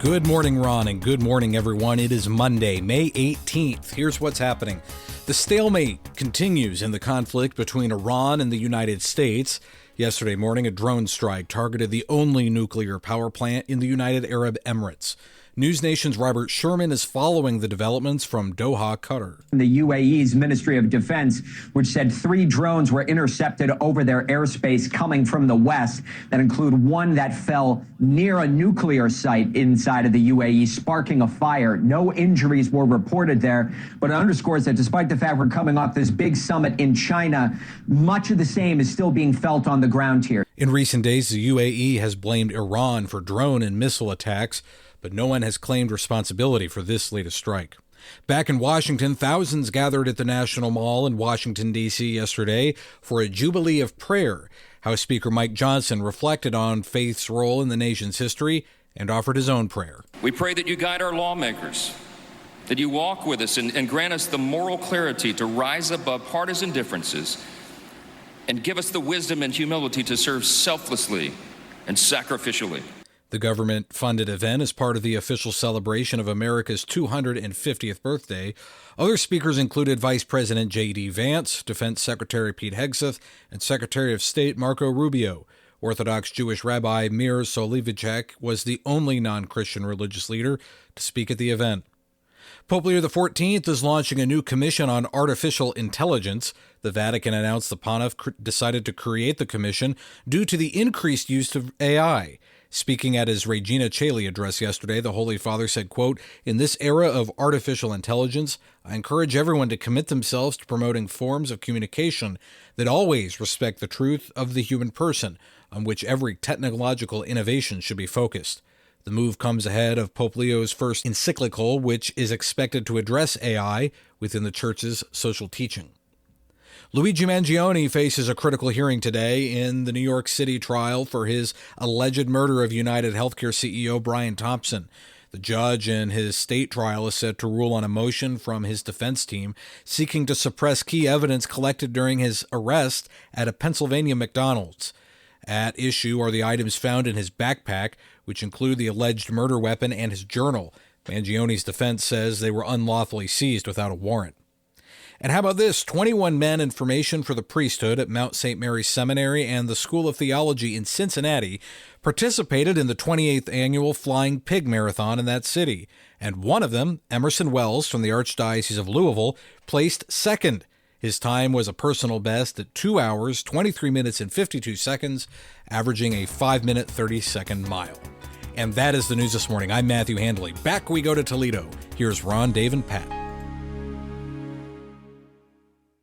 Good morning, Ron, and good morning, everyone. It is Monday, May 18th. Here's what's happening. The stalemate continues in the conflict between Iran and the United States. Yesterday morning, a drone strike targeted the only nuclear power plant in the United Arab Emirates. News Nation's Robert Sherman is following the developments from Doha, Qatar. The UAE's Ministry of Defense, which said 3 drones were intercepted over their airspace coming from the west, that include one that fell near a nuclear site inside of the UAE, sparking a fire. No injuries were reported there, but it underscores that despite the fact we're coming off this big summit in China, much of the same is still being felt on the ground here. In recent days, the UAE has blamed Iran for drone and missile attacks, but no one has claimed responsibility for this latest strike. Back in Washington, thousands gathered at the National Mall in Washington, D.C. yesterday for a jubilee of prayer. House Speaker Mike Johnson reflected on faith's role in the nation's history and offered his own prayer. We pray that you guide our lawmakers, that you walk with us and grant us the moral clarity to rise above partisan differences and give us the wisdom and humility to serve selflessly and sacrificially. The government-funded event is part of the official celebration of America's 250th birthday. Other speakers included Vice President J.D. Vance, Defense Secretary Pete Hegseth, and Secretary of State Marco Rubio. Orthodox Jewish Rabbi Mir Soloveichik was the only non-Christian religious leader to speak at the event. Pope Leo XIV is launching a new commission on artificial intelligence. The Vatican announced the pontiff decided to create the commission due to the increased use of AI. Speaking at his Regina Coeli address yesterday, the Holy Father said, quote, "In this era of artificial intelligence, I encourage everyone to commit themselves to promoting forms of communication that always respect the truth of the human person, on which every technological innovation should be focused." The move comes ahead of Pope Leo's first encyclical, which is expected to address AI within the Church's social teaching. Luigi Mangione faces a critical hearing today in the New York City trial for his alleged murder of United Healthcare CEO Brian Thompson. The judge in his state trial is set to rule on a motion from his defense team seeking to suppress key evidence collected during his arrest at a Pennsylvania McDonald's. At issue are the items found in his backpack, which include the alleged murder weapon and his journal. Mangione's defense says they were unlawfully seized without a warrant. And how about this? 21 men in formation for the priesthood at Mount St. Mary's Seminary and the School of Theology in Cincinnati participated in the 28th annual Flying Pig Marathon in that city. And one of them, Emerson Wells from the Archdiocese of Louisville, placed second. His time was a personal best at 2 hours, 23 minutes and 52 seconds, averaging a 5-minute, 30-second mile. And that is the news this morning. I'm Matthew Handley. Back we go to Toledo. Here's Ron, Dave, and Pat.